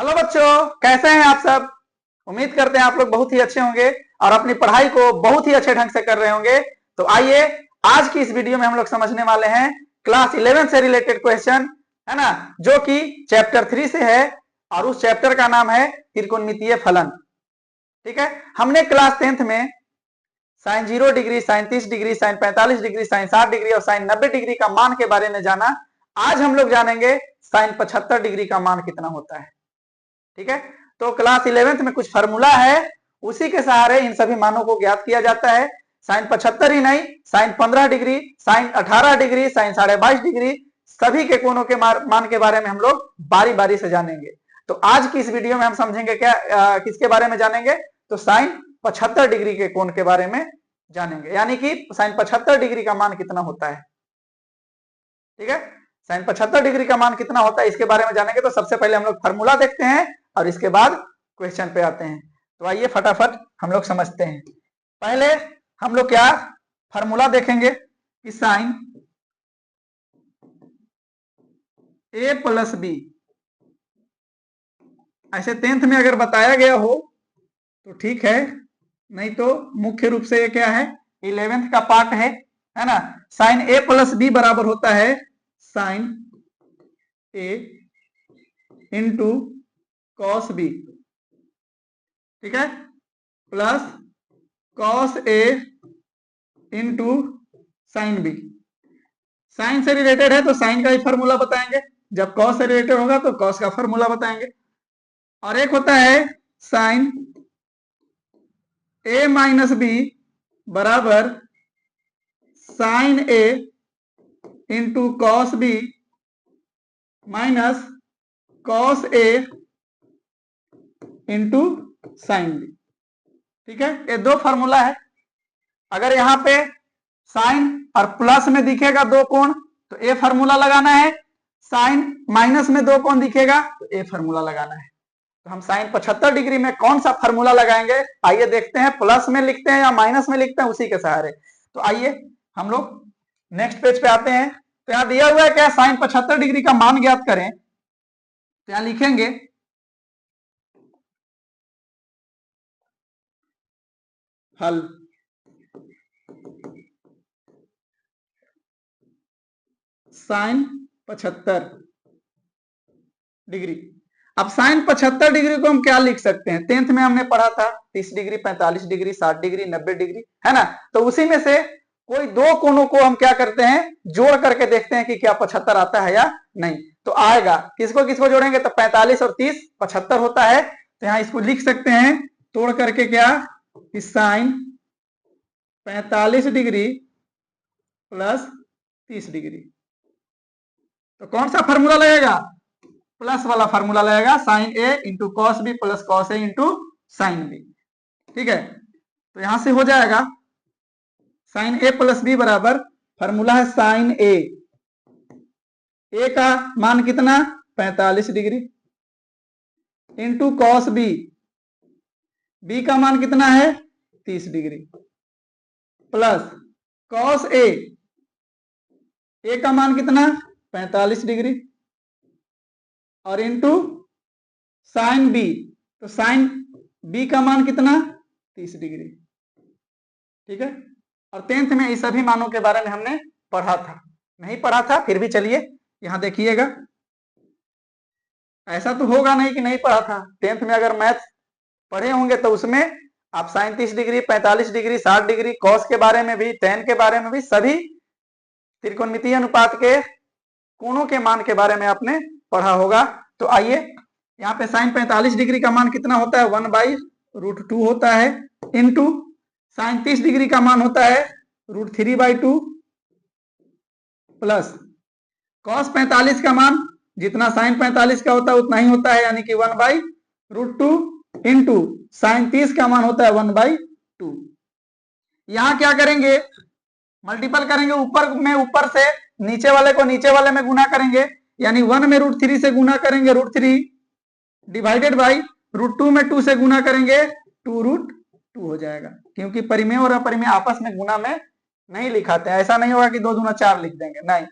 Hello बच्चों, कैसे हैं आप सब। उम्मीद करते हैं आप लोग बहुत ही अच्छे होंगे और अपनी पढ़ाई को बहुत ही अच्छे ढंग से कर रहे होंगे। तो आइए आज की इस वीडियो में हम लोग समझने वाले हैं क्लास 11 से रिलेटेड क्वेश्चन, है ना, जो कि चैप्टर 3 से है और उस चैप्टर का नाम है त्रिकोणमितीय फलन। ठीक है, हमने क्लास 10th में sine 0 degree, sine 30 degree, sine 45 degree, sine 60 degree और साइन 90 डिग्री का मान के बारे में जाना। आज हम लोग जानेंगे साइन 75 डिग्री का मान कितना होता है। ठीक है, तो क्लास 11th में कुछ फार्मूला है, उसी के सहारे इन सभी मानों को ज्ञात किया जाता है। साइन 75 ही नहीं, sine 15 degree, sine 18 degree, sine 22.5 degree, सभी के कोणों के मान के बारे में हम लोग बारी बारी से जानेंगे। तो आज की इस वीडियो में हम समझेंगे क्या, किसके बारे में जानेंगे, तो साइन 75 डिग्री के कोण के बारे में जानेंगे, यानी कि साइन 75 डिग्री का मान कितना होता है। ठीक है, साइन 75 डिग्री का मान कितना होता है इसके बारे में जानेंगे। तो सबसे पहले हम लोग फार्मूला देखते हैं और इसके बाद क्वेश्चन पे आते हैं। तो आइए फटाफट हम लोग समझते हैं। पहले हम लोग क्या फार्मूला देखेंगे कि साइन ए प्लस बी, ऐसे 10th में अगर बताया गया हो तो ठीक है, नहीं तो मुख्य रूप से ये क्या है, 11th का पार्ट है ना। साइन ए प्लस बी बराबर होता है sine a into cos B, ठीक है, plus cos a into sine B. Sign से रिलेटेड है तो साइन का ही फॉर्मूला बताएंगे, जब कॉस से रिलेटेड होगा तो कॉस का फॉर्मूला बताएंगे। और एक होता है साइन ए माइनस बी बराबर sine a into cos b minus cos a into sine b. ठीक है, ये दो फॉर्मूला है। अगर यहाँ पे साइन और प्लस में दिखेगा दो कोण तो ए फॉर्मूला लगाना है, साइन माइनस में दो कोण दिखेगा तो ए फॉर्मूला लगाना है। तो हम साइन 75 डिग्री में कौन सा फॉर्मूला लगाएंगे, आइए देखते हैं। प्लस में लिखते हैं या माइनस में लिखते हैं, उसी के सहारे। तो आइए हम लोग नेक्स्ट पेज पे आते हैं। तो यहाँ दिया हुआ है क्या, साइन 75 डिग्री का मान ज्ञात करें। तो यहाँ लिखेंगे हल। Sine 75 degree. अब साइन 75 डिग्री को हम क्या लिख सकते हैं, 10th में हमने पढ़ा था 30 डिग्री, 45 डिग्री, 60 डिग्री, 90 डिग्री, है ना। तो उसी में से कोई दो कोणों को हम क्या करते हैं, जोड़ करके देखते हैं कि क्या 75 आता है या नहीं। तो आएगा, किसको किसको जोड़ेंगे, तो 45 और 30 75 होता है। तो यहाँ इसको लिख सकते हैं तोड़ करके क्या, कि साइन 45 डिग्री प्लस 30 डिग्री। तो कौन सा फॉर्मूला लगेगा, प्लस वाला फॉर्मूला लगेगा, sine a into cos b plus cos a into sine b. ठीक है, तो यहां से हो जाएगा साइन ए प्लस बी बराबर, फॉर्मूला है साइन ए का मान कितना 45 degree into cos b, b का मान कितना है 30 डिग्री, प्लस कॉस ए का मान कितना 45 डिग्री, और इंटू साइन बी, तो साइन बी का मान कितना 30 डिग्री। ठीक है, और 10th में इस सभी मानों के बारे में हमने पढ़ा था, नहीं पढ़ा था फिर भी चलिए यहां देखिएगा। ऐसा तो होगा नहीं कि नहीं पढ़ा था, 10th में अगर मैथ पढ़े होंगे तो उसमें आप sine 30 degree, 45 degree, 60 degree, cos के बारे में भी, टेन के बारे में भी, सभी त्रिकोणमितीय अनुपात के कोणों के मान के बारे में आपने पढ़ा होगा। तो आइए यहाँ पे साइन 45 डिग्री का मान कितना होता है, 1/√2 होता है, इंटू साइन 30 डिग्री का मान होता है √3/2, प्लस कॉस 45 का मान जितना साइन 45 का होता है उतना ही होता है, यानी कि 1/√2, इंटू साइन 30 का मान होता है 1/2। यहां क्या करेंगे, मल्टीपल करेंगे, ऊपर में ऊपर से, नीचे वाले को नीचे वाले में गुना करेंगे, यानी 1 में √3 से गुना करेंगे √3 डिवाइडेड बाई √2 में 2 से गुना करेंगे 2√2 हो जाएगा, क्योंकि परिमेय और अपरिमेय आपस में गुना में नहीं लिखाते हैं। ऐसा नहीं होगा कि 2 दूना 4 लिख देंगे, नहीं,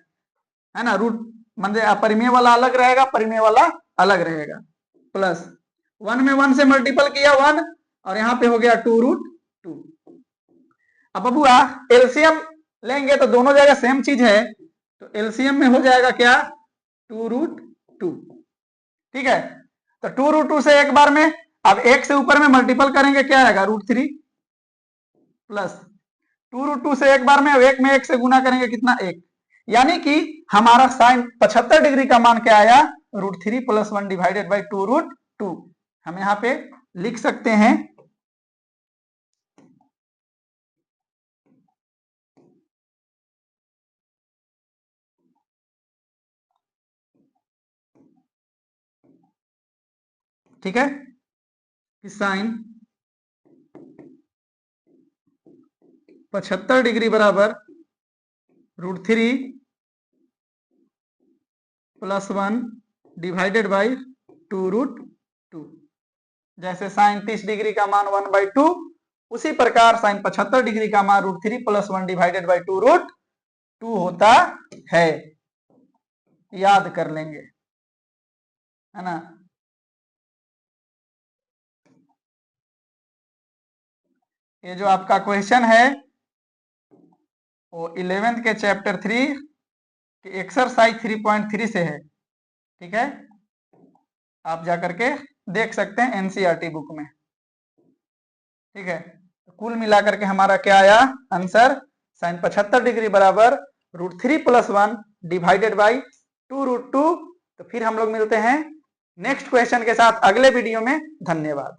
है ना। रूट मतलब अपरिमेय वाला अलग रहेगा, परिमेय वाला अलग रहेगा। प्लस 1 में 1 से मल्टीपल किया 1 और यहाँ पे हो गया 2√2। अब बबुआ एलसीएम लेंगे तो दोनों जगह सेम चीज है, तो एलसीएम में हो जाएगा क्या 2√2। ठीक है, तो 2√2 से एक बार में, अब एक से ऊपर में मल्टीपल करेंगे क्या आएगा √3 प्लस 2√2 से एक बार में, अब एक में एक से गुना करेंगे कितना 1, यानी कि हमारा साइन 75 डिग्री का मान क्या आया √3 + 1 डिवाइडेड बाई 2√2। हम यहाँ पे लिख सकते हैं ठीक है कि साइन 75 डिग्री बराबर √3 + 1 डिवाइडेड बाई 2√2। जैसे साइन 30 डिग्री का मान 1/2, उसी प्रकार साइन 75 डिग्री का मान √3 + 1 डिवाइडेड बाई 2√2 होता है। याद कर लेंगे, है ना। ये जो आपका क्वेश्चन है वो 11th के चैप्टर 3 के एक्सरसाइज 3.3 से है। ठीक है, आप जाकर के देख सकते हैं एनसीईआरटी बुक में। ठीक है, तो कुल मिलाकर के हमारा क्या आया आंसर, साइन 75 डिग्री बराबर √3 + 1 डिवाइडेड बाई 2√2। तो फिर हम लोग मिलते हैं नेक्स्ट क्वेश्चन के साथ अगले वीडियो में। धन्यवाद।